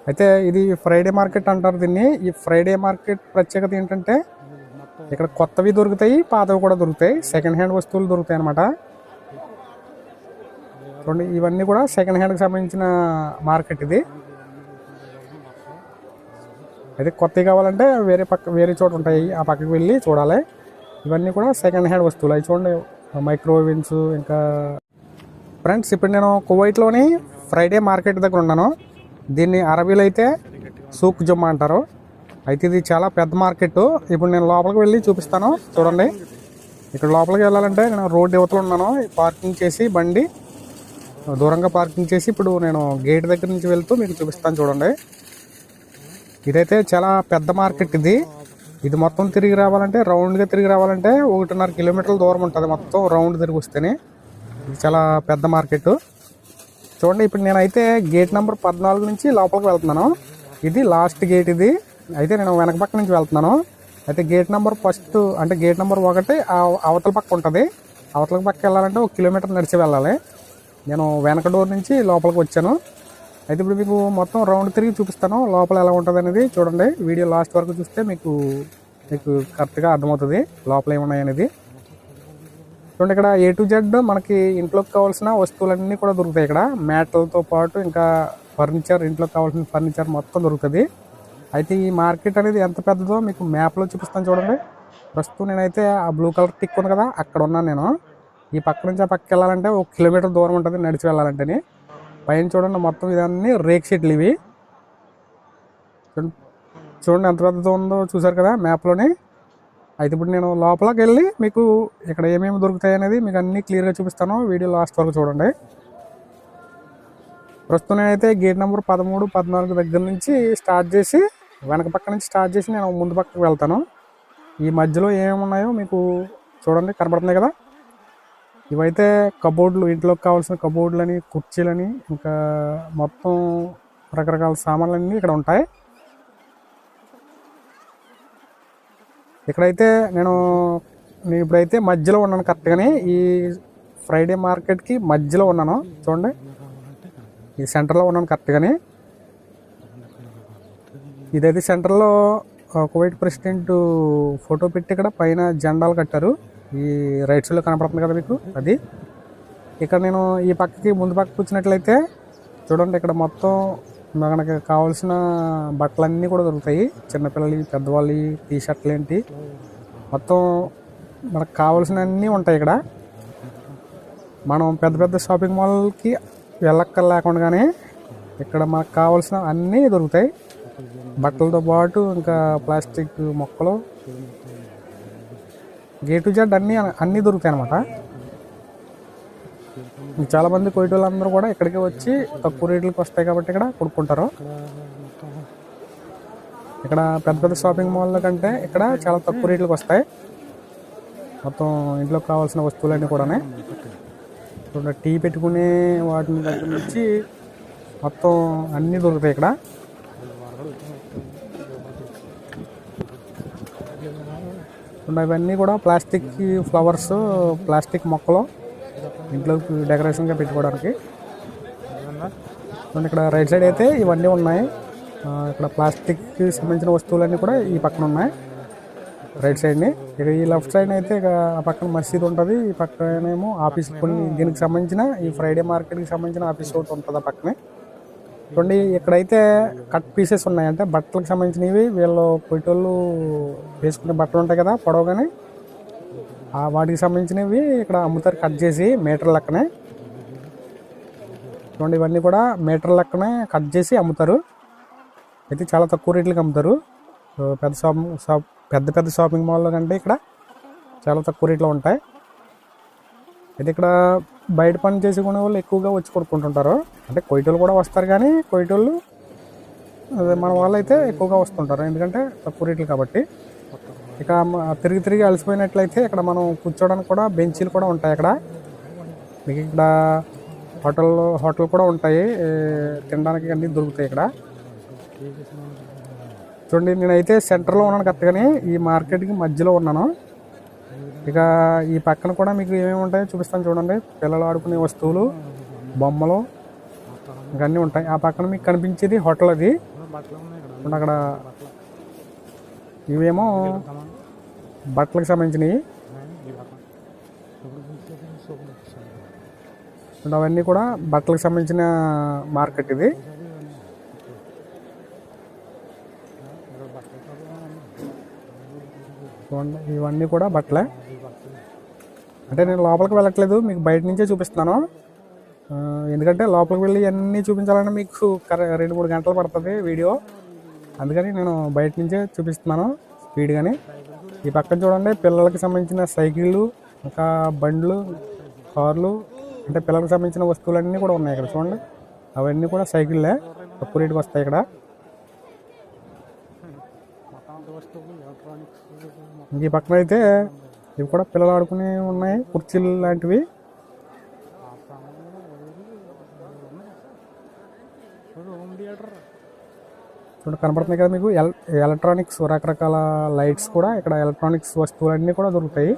అయితే ఇది Friday market అంటారు దీన్ని. ఈ ఫ్రైడే మార్కెట్ ప్రత్యేకత ఏంటంటే ఇక్కడ కొత్తవి దొరుకుతాయి, పాతవి కూడా దొరుకుతాయి. సెకండ్ హ్యాండ్ వస్తువులు దొరుకుతాయి అన్నమాట. చూడండి, ఇవన్నీ కూడా సెకండ్ హ్యాండ్కి సంబంధించిన మార్కెట్ ఇది. అయితే కొత్తవి కావాలంటే వేరే చోట ఉంటాయి, ఆ పక్కకి వెళ్ళి చూడాలి. ఇవన్నీ కూడా సెకండ్ హ్యాండ్ వస్తువులు. అవి చూడండి, మైక్రోవేవ్స్. ఇంకా ఫ్రెండ్స్, ఇప్పుడు నేను కువైట్లోని ఫ్రైడే మార్కెట్ దగ్గర ఉన్నాను. దీన్ని అరబీలో అయితే సూక్ జుమ్మా అంటారు. అయితే ఇది చాలా పెద్ద మార్కెట్. ఇప్పుడు నేను లోపలికి వెళ్ళి చూపిస్తాను, చూడండి. ఇక్కడ లోపలికి వెళ్ళాలంటే నేను రోడ్డు యువతలో ఉన్నాను. పార్కింగ్ చేసి బండి దూరంగా పార్కింగ్ చేసి ఇప్పుడు నేను గేట్ దగ్గర నుంచి వెళ్తూ మీకు చూపిస్తాను, చూడండి. ఇదైతే చాలా పెద్ద మార్కెట్ ఇది. ఇది మొత్తం తిరిగి రావాలంటే, రౌండ్గా తిరిగి రావాలంటే 1.5 కిలోమీటర్ల దూరం ఉంటుంది మొత్తం రౌండ్ తిరిగి వస్తేనే. ఇది చాలా పెద్ద మార్కెట్. చూడండి, ఇప్పుడు నేనైతే గేట్ నెంబర్ 14 నుంచి లోపలికి వెళ్తున్నాను. ఇది లాస్ట్ గేట్ ఇది. అయితే నేను వెనక పక్క నుంచి వెళ్తున్నాను. అయితే గేట్ నెంబర్ ఫస్ట్ అంటే గేట్ నెంబర్ 1 అవతల పక్క ఉంటుంది. అవతల పక్క వెళ్ళాలంటే 1 కిలోమీటర్ నడిచి వెళ్ళాలి. నేను వెనక డోర్ నుంచి లోపలికి వచ్చాను. అయితే ఇప్పుడు మీకు మొత్తం రౌండ్ తిరిగి చూపిస్తాను, లోపల ఎలా ఉంటుంది అనేది. చూడండి, వీడియో లాస్ట్ వరకు చూస్తే మీకు కరెక్ట్గా అర్థమవుతుంది లోపల ఏమున్నాయి అనేది. చూడండి, ఇక్కడ A to Z మనకి ఇంట్లోకి కావాల్సిన వస్తువులన్నీ కూడా దొరుకుతాయి ఇక్కడ. మ్యాట్లతో పాటు ఇంకా ఫర్నిచర్, ఇంట్లోకి కావాల్సిన ఫర్నిచర్ మొత్తం దొరుకుతుంది. అయితే ఈ మార్కెట్ అనేది ఎంత పెద్దదో మీకు మ్యాప్లో చూపిస్తాను, చూడండి. ప్రస్తుతం నేనైతే ఆ బ్లూ కలర్ టిక్ ఉంది కదా, అక్కడ ఉన్నాను నేను. ఈ పక్క నుంచి ఆ పక్కకి వెళ్ళాలంటే 1 కిలోమీటర్ దూరం ఉంటుంది నడిచి వెళ్ళాలంటే. పైన చూడండి, మొత్తం ఇదన్నీ రేక్ షీట్లు ఇవి. చూడండి ఎంత పెద్దదో ఉందో, చూసారు కదా మ్యాప్లోనే. అయితే ఇప్పుడు నేను లోపలికి వెళ్ళి మీకు ఇక్కడ ఏమేమి దొరుకుతాయి అనేది మీకు అన్నీ క్లియర్గా చూపిస్తాను. వీడియో లాస్ట్ వరకు చూడండి. ప్రస్తుతం నేనైతే గేట్ నెంబర్ 13, 14 దగ్గర నుంచి స్టార్ట్ చేసి, వెనక పక్క నుంచి స్టార్ట్ చేసి నేను ముందు పక్కకు వెళ్తాను. ఈ మధ్యలో ఏమేమి ఉన్నాయో మీకు చూడండి, కనబడుతున్నాయి కదా. ఇవైతే కబోర్డులు, ఇంట్లోకి కావాల్సిన కబోర్డులని, కుర్చీలని, ఇంకా మొత్తం రకరకాల సామాన్లన్నీ ఇక్కడ ఉంటాయి. ఇక్కడైతే నేను ఇప్పుడైతే మధ్యలో ఉన్నాను కరెక్ట్గానే. ఈ ఫ్రైడే మార్కెట్కి మధ్యలో ఉన్నాను, చూడండి. ఈ సెంటర్లో ఉన్నాను కరెక్ట్గానే. ఇదైతే సెంటర్లో కువైట్ ప్రెసిడెంట్ ఫోటో పెట్టి ఇక్కడ పైన జెండాలు కట్టారు. ఈ రైట్ సైడ్లో కనపడుతుంది కదా మీకు, అది. ఇక్కడ నేను ఈ పక్కకి ముందు పక్క కూర్చున్నట్లయితే చూడండి, ఇక్కడ మొత్తం మనకి కావాల్సిన బట్టలన్నీ కూడా దొరుకుతాయి. చిన్నపిల్లలు, పెద్దవాళ్ళు, టీ షర్ట్లు ఏంటి, మొత్తం మనకు కావాల్సిన అన్నీ ఉంటాయి ఇక్కడ. మనం పెద్ద పెద్ద షాపింగ్ మాల్కి వెళ్ళక్కర్లేకుండానే ఇక్కడ మనకు కావాల్సిన అన్నీ దొరుకుతాయి. బట్టలతో పాటు ఇంకా ప్లాస్టిక్ మొక్కలు, A to Z అన్నీ దొరుకుతాయి అన్నమాట. చాలామంది కోయిట్ వాళ్ళందరూ కూడా ఇక్కడికి వచ్చి తక్కువ రేట్లకు వస్తాయి కాబట్టి ఇక్కడ కొనుక్కుంటారు. ఇక్కడ పెద్ద పెద్ద షాపింగ్ మాల్ కంటే ఇక్కడ చాలా తక్కువ రేట్లకు వస్తాయి మొత్తం ఇంట్లోకి కావాల్సిన వస్తువులన్నీ కూడా. ఇప్పుడు టీ పెట్టుకునే వాటిని దగ్గర నుంచి మొత్తం అన్నీ దొరుకుతాయి ఇక్కడ. ఇవన్నీ కూడా ప్లాస్టిక్ ఫ్లవర్స్, ప్లాస్టిక్ మొక్కలు ఇంట్లోకి డెకరేషన్గా పెట్టుకోవడానికి. ఇక్కడ రైట్ సైడ్ అయితే ఇవన్నీ ఉన్నాయి. ఇక్కడ ప్లాస్టిక్కి సంబంధించిన వస్తువులన్నీ కూడా ఈ పక్కన ఉన్నాయి రైట్ సైడ్ని. ఇక ఈ లెఫ్ట్ సైడ్ అయితే ఇక ఆ పక్కన మసీద్ ఉంటుంది, ఈ పక్కనేమో ఆఫీస్ కొన్ని దీనికి సంబంధించిన ఈ ఫ్రైడే మార్కెట్కి సంబంధించిన ఆఫీస్ ఒకటి ఉంటుంది ఆ పక్కనే. చూడండి, ఇక్కడైతే కట్ పీసెస్ ఉన్నాయి, అంటే బట్టలకు సంబంధించినవి. వీళ్ళు పొయ్యిటోళ్ళు వేసుకునే బట్టలు ఉంటాయి కదా పొడవుగానే, వాటికి సంబంధించినవి ఇక్కడ అమ్ముతారు కట్ చేసి మీటర్ లెక్కనే. చూడండి, ఇవన్నీ కూడా మీటర్ లెక్కనే కట్ చేసి అమ్ముతారు. అయితే చాలా తక్కువ రేట్లకి అమ్ముతారు. పెద్ద పెద్ద షాపింగ్ మాల్లో కంటే ఇక్కడ చాలా తక్కువ రేట్లో ఉంటాయి. అయితే ఇక్కడ బయట పని చేసుకునే వాళ్ళు ఎక్కువగా వచ్చి కొనుక్కుంటుంటారు. అంటే కోయిటోళ్ళు కూడా వస్తారు, కానీ కోయిటోళ్ళు మన వాళ్ళు అయితే ఎక్కువగా వస్తుంటారు, ఎందుకంటే తక్కువ రేట్లు కాబట్టి. ఇక తిరిగి తిరిగి అలసిపోయినట్లయితే ఇక్కడ మనం కూర్చోడానికి కూడా బెంచీలు కూడా ఉంటాయి. అక్కడ మీకు ఇక్కడ హోటల్ కూడా ఉంటాయి, తినడానికి అన్నీ దొరుకుతాయి ఇక్కడ. చూడండి, నేనైతే సెంటర్లో ఉన్నాను కరెక్ట్గానే, ఈ మార్కెట్కి మధ్యలో ఉన్నాను. ఇక ఈ పక్కన కూడా మీకు ఏమేమి ఉంటాయో చూపిస్తాను, చూడండి. పిల్లలు ఆడుకునే వస్తువులు, బొమ్మలు, ఇంకా అన్నీ ఉంటాయి. ఆ పక్కన మీకు కనిపించేది హోటల్. అది చూడండి అక్కడ ఇవేమో బట్టలకు సంబంధించినవి. అవన్నీ కూడా బట్టలకు సంబంధించిన మార్కెట్ ఇది. చూడండి ఇవన్నీ కూడా బట్టలే. అంటే నేను లోపలికి వెళ్ళట్లేదు, మీకు బయట నుంచే చూపిస్తున్నాను. ఎందుకంటే లోపలికి వెళ్ళి అన్నీ చూపించాలంటే మీకు 2-3 గంటలు పడుతుంది వీడియో. అందుకని నేను బయట నుంచే చూపిస్తున్నాను స్పీడ్గానే. ఈ పక్కన చూడండి పిల్లలకి సంబంధించిన సైకిళ్ళు, ఇంకా బండ్లు, కార్లు, అంటే పిల్లలకు సంబంధించిన వస్తువులన్నీ కూడా ఉన్నాయి ఇక్కడ. చూడండి అవన్నీ కూడా సైకిళ్ళే, తక్కువ రేటుకి వస్తాయి ఇక్కడ. ఈ పక్కన అయితే ఇవి కూడా పిల్లలు ఆడుకునే ఉన్నాయి, కుర్చీలు లాంటివి. చూడండి కనపడుతున్నాయి కదా మీకు ఎలక్ట్రానిక్స్, రకరకాల లైట్స్ కూడా ఇక్కడ, ఎలక్ట్రానిక్స్ వస్తువులన్నీ కూడా దొరుకుతాయి.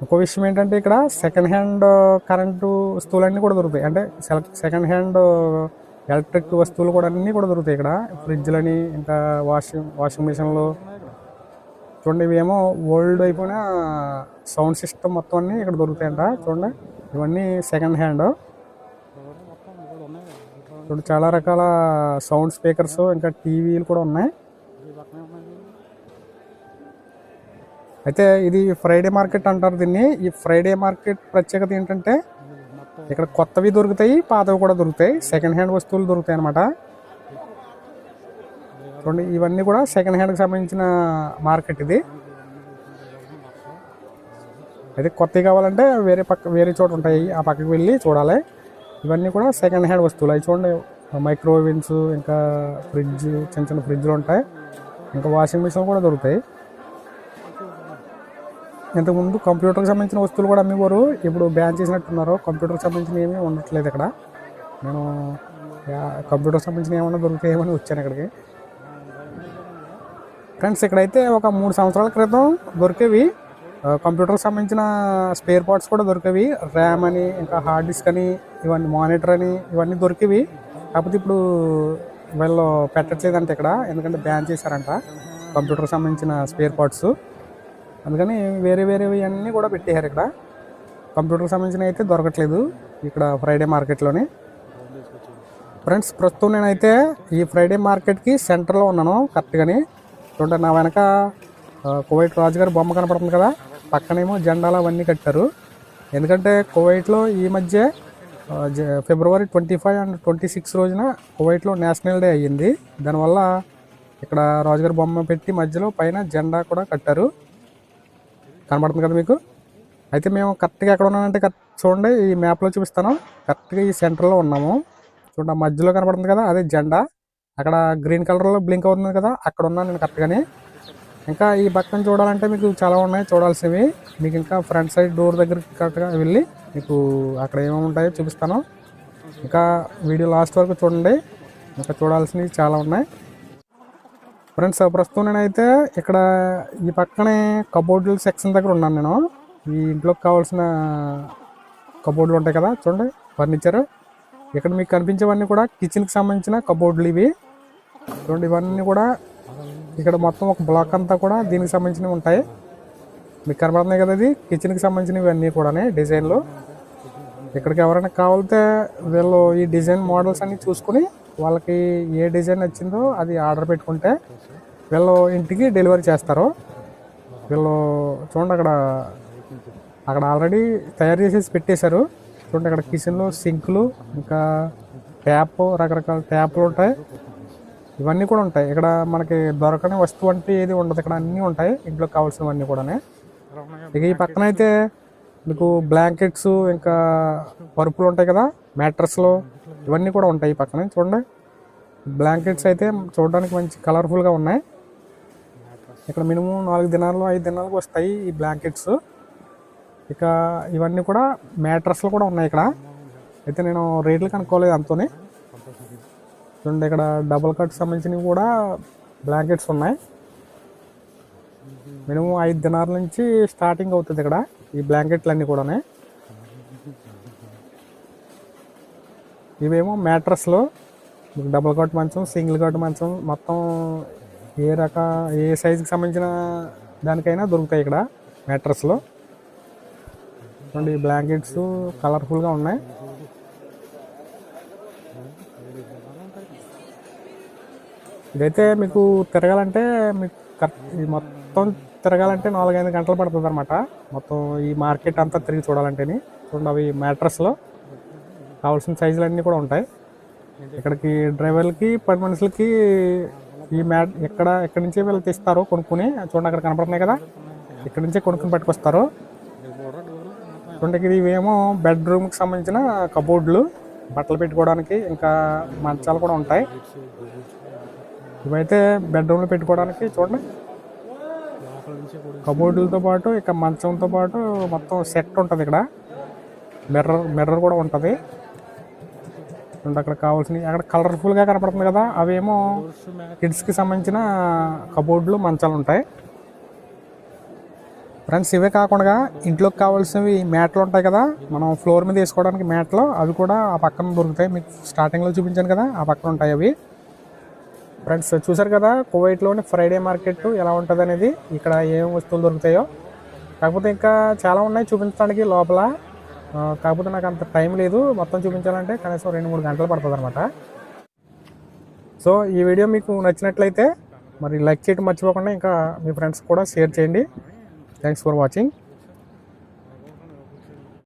ఇంకో విషయం ఏంటంటే ఇక్కడ సెకండ్ హ్యాండ్ కరెంటు వస్తువులన్నీ కూడా దొరుకుతాయి. అంటే సెకండ్ హ్యాండ్ ఎలక్ట్రిక్ వస్తువులు కూడా అన్నీ కూడా దొరుకుతాయి ఇక్కడ. ఫ్రిడ్జ్లని, ఇంకా వాషింగ్ మిషన్లు. చూడండి ఇవేమో ఓల్డ్ అయిపోయిన సౌండ్ సిస్టమ్ మొత్తం అన్నీ ఇక్కడ దొరుకుతాయంట. చూడండి ఇవన్నీ సెకండ్ హ్యాండ్. చూడండి చాలా రకాల సౌండ్ స్పీకర్స్, ఇంకా టీవీలు కూడా ఉన్నాయి. అయితే ఇది ఫ్రైడే మార్కెట్ అంటారు దీన్ని. ఈ ఫ్రైడే మార్కెట్ ప్రత్యేకత ఏంటంటే ఇక్కడ కొత్తవి దొరుకుతాయి, పాతవి కూడా దొరుకుతాయి, సెకండ్ హ్యాండ్ వస్తువులు దొరుకుతాయి అన్నమాట. చూడండి ఇవన్నీ కూడా సెకండ్ హ్యాండ్కి సంబంధించిన మార్కెట్ ఇది. అయితే కొత్తవి కావాలంటే వేరే చోట ఉంటాయి, ఆ పక్కకి వెళ్ళి చూడాలి. ఇవన్నీ కూడా సెకండ్ హ్యాండ్ వస్తువులు. అవి చూడండి మైక్రోవేవ్స్, ఇంకా ఫ్రిడ్జ్, చిన్న ఫ్రిడ్జ్లు ఉంటాయి, ఇంకా వాషింగ్ మిషన్ కూడా దొరుకుతాయి. ఇంతకుముందు కంప్యూటర్కి సంబంధించిన వస్తువులు కూడా అమ్మేవారు, ఇప్పుడు బ్యాన్ చేసినట్టున్నారు. కంప్యూటర్కి సంబంధించిన ఏమీ ఉండట్లేదు ఇక్కడ. నేను కంప్యూటర్కి సంబంధించిన ఏమన్నా దొరుకుతాయేమని వచ్చాను ఇక్కడికి. ఫ్రెండ్స్ ఇక్కడైతే ఒక 3 సంవత్సరాల క్రితం దొరికేవి కంప్యూటర్కి సంబంధించిన స్పేర్ పార్ట్స్ కూడా దొరికేవి. ర్యామ్ అని, ఇంకా హార్డ్ డిస్క్ అని, ఇవన్నీ మానిటర్ అని, ఇవన్నీ దొరికేవి. కాకపోతే ఇప్పుడు వీళ్ళు పెట్టట్లేదంట ఇక్కడ, ఎందుకంటే బ్యాన్ చేశారంట కంప్యూటర్కి సంబంధించిన స్పేర్ పార్ట్స్. అందుకని వేరేవి అన్నీ కూడా పెట్టేశారు ఇక్కడ. కంప్యూటర్కి సంబంధించిన అయితే దొరకట్లేదు ఇక్కడ ఫ్రైడే మార్కెట్లోని. ఫ్రెండ్స్ ప్రస్తుతం నేనైతే ఈ ఫ్రైడే మార్కెట్కి సెంటర్లో ఉన్నాను కరెక్ట్గాని. చూడండి నా వెనక కువైట్ రాజుగారి బొమ్మ కనపడుతుంది కదా, పక్కనేమో జెండాలు అవన్నీ కట్టారు. ఎందుకంటే కువైట్లో ఈ మధ్య ఫిబ్రవరి 25 and 26 రోజున కువైట్లో నేషనల్ డే అయ్యింది. దానివల్ల ఇక్కడ రాజుగారి బొమ్మ పెట్టి మధ్యలో పైన జెండా కూడా కట్టారు, కనబడుతుంది కదా మీకు. అయితే మేము కరెక్ట్గా ఎక్కడ ఉన్నామంటే చూడండి ఈ మ్యాప్లో చూపిస్తాను. కరెక్ట్గా ఈ సెంటర్లో ఉన్నాము. చూడండి మధ్యలో కనబడుతుంది కదా, అదే జెండా. అక్కడ గ్రీన్ కలర్లో బ్లింక్ అవుతుంది కదా, అక్కడ ఉన్నాను నేను కరెక్ట్గానే. ఇంకా ఈ పక్కన చూడాలంటే మీకు చాలా ఉన్నాయి చూడాల్సినవి. మీకు ఇంకా ఫ్రంట్ సైడ్ డోర్ దగ్గరికి కరెక్ట్గా వెళ్ళి మీకు అక్కడ ఏమేమి ఉంటాయో చూపిస్తాను. ఇంకా వీడియో లాస్ట్ వరకు చూడండి, ఇంకా చూడాల్సినవి చాలా ఉన్నాయి. ఫ్రెండ్స్ ప్రస్తుతం నేనైతే ఇక్కడ ఈ పక్కనే కబోర్డుల సెక్షన్ దగ్గర ఉన్నాను నేను. ఈ ఇంట్లోకి కావాల్సిన కబోర్డులు ఉంటాయి కదా, చూడండి ఫర్నిచర్. ఇక్కడ మీకు కనిపించేవన్నీ కూడా కిచెన్కి సంబంధించిన కబోర్డులు ఇవి. చూడండి ఇవన్నీ కూడా ఇక్కడ మొత్తం ఒక బ్లాక్ అంతా కూడా దీనికి సంబంధించినవి ఉంటాయి. మీకు కనబడుతున్నాయి కదా, ఇది కిచెన్కి సంబంధించినవి అన్నీ కూడా డిజైన్లు. ఇక్కడికి ఎవరైనా కావాలితే వీళ్ళు ఈ డిజైన్ మోడల్స్ అన్నీ చూసుకుని వాళ్ళకి ఏ డిజైన్ నచ్చిందో అది ఆర్డర్ పెట్టుకుంటే వీళ్ళు ఇంటికి డెలివరీ చేస్తారు. వీళ్ళు చూడండి అక్కడ ఆల్రెడీ తయారు చేసేసి పెట్టేశారు. చూడండి అక్కడ కిచెన్లో సింకులు, ఇంకా ట్యాప్, రకరకాల ట్యాప్లు ఉంటాయి, ఇవన్నీ కూడా ఉంటాయి. ఇక్కడ మనకి దొరకని వస్తువు అంటే ఏది ఉండదు, ఇక్కడ అన్నీ ఉంటాయి ఇంట్లోకి కావాల్సినవన్నీ కూడా. ఇక ఈ పక్కన అయితే మీకు బ్లాంకెట్స్, ఇంకా పరుపులు ఉంటాయి కదా, మ్యాట్రస్లు, ఇవన్నీ కూడా ఉంటాయి ఈ పక్కన. చూడండి బ్లాంకెట్స్ అయితే చూడడానికి మంచి కలర్ఫుల్గా ఉన్నాయి. ఇక్కడ మినిమం 4 దినాలు 5 దినాలకు వస్తాయి ఈ బ్లాంకెట్స్. ఇక ఇవన్నీ కూడా మ్యాట్రస్లు కూడా ఉన్నాయి ఇక్కడ. అయితే నేను రేట్లు కనుక్కోలేదు అంతోనే. చూడండి ఇక్కడ డబుల్ కట్ సంబంధించినవి కూడా బ్లాంకెట్స్ ఉన్నాయి. మినిమం 5 దినాల నుంచి స్టార్టింగ్ అవుతుంది ఇక్కడ ఈ బ్లాంకెట్లు అన్నీ కూడా. ఇవేమో మ్యాట్రస్లు. మీకు డబుల్ కాట్ మంచం, సింగిల్ కాట్ మంచం మొత్తం ఏ సైజుకి సంబంధించిన దానికైనా దొరుకుతాయి ఇక్కడ మ్యాట్రస్లో. చూడండి బ్లాంకెట్స్ కలర్ఫుల్గా ఉన్నాయి. ఇదైతే మీకు తిరగాలంటే మీకు మొత్తం తిరగాలంటే 4-5 గంటలు పడుతుంది అనమాట. మొత్తం ఈ మార్కెట్ అంతా తిరిగి చూడాలంటేని. చూడండి అవి మ్యాట్రస్లో కావాల్సిన సైజులు కూడా ఉంటాయి. ఇక్కడికి డ్రైవర్లకి 10 మనుషులకి ఈ ఎక్కడి నుంచే వీళ్ళు తీస్తారు కొనుక్కుని. చూడండి అక్కడ కనపడుతున్నాయి కదా, ఇక్కడ నుంచే కొనుక్కుని పట్టుకొస్తారు. చూడండి ఇవేమో బెడ్రూమ్కి సంబంధించిన కబోర్డులు, బట్టలు పెట్టుకోవడానికి, ఇంకా మంచాలు కూడా ఉంటాయి. ఇవైతే బెడ్రూమ్లో పెట్టుకోవడానికి. చూడండి కబోర్డులతో పాటు ఇక మంచంతో పాటు మొత్తం సెట్ ఉంటుంది. ఇక్కడ మిర్రర్ కూడా ఉంటుంది. అక్కడ కావాల్సినవి అక్కడ కలర్ఫుల్గా కనపడుతుంది కదా, అవేమో కిడ్స్కి సంబంధించిన కబోర్డులు, మంచాలు ఉంటాయి. ఫ్రెండ్స్ ఇవే కాకుండా ఇంట్లోకి కావాల్సినవి మ్యాట్లు ఉంటాయి కదా, మనం ఫ్లోర్ మీద వేసుకోవడానికి మ్యాట్లు, అవి కూడా ఆ పక్కన దొరుకుతాయి. మీకు స్టార్టింగ్లో చూపించాను కదా, ఆ పక్కన ఉంటాయి అవి. ఫ్రెండ్స్ చూసారు కదా కువైట్లోని ఫ్రైడే మార్కెట్ ఎలా ఉంటుంది అనేది, ఇక్కడ ఏం వస్తువులు దొరుకుతాయో. కాకపోతే ఇంకా చాలా ఉన్నాయి చూపించడానికి లోపల. కాకపోతే నాకు అంత టైం లేదు మొత్తం చూపించాలంటే, కనీసం 2-3 గంటలు పడుతుంది అనమాట. సో ఈ వీడియో మీకు నచ్చినట్లయితే మరి లైక్ చేయడం మర్చిపోకుండా ఇంకా మీ ఫ్రెండ్స్ కూడా షేర్ చేయండి. Thanks for watching.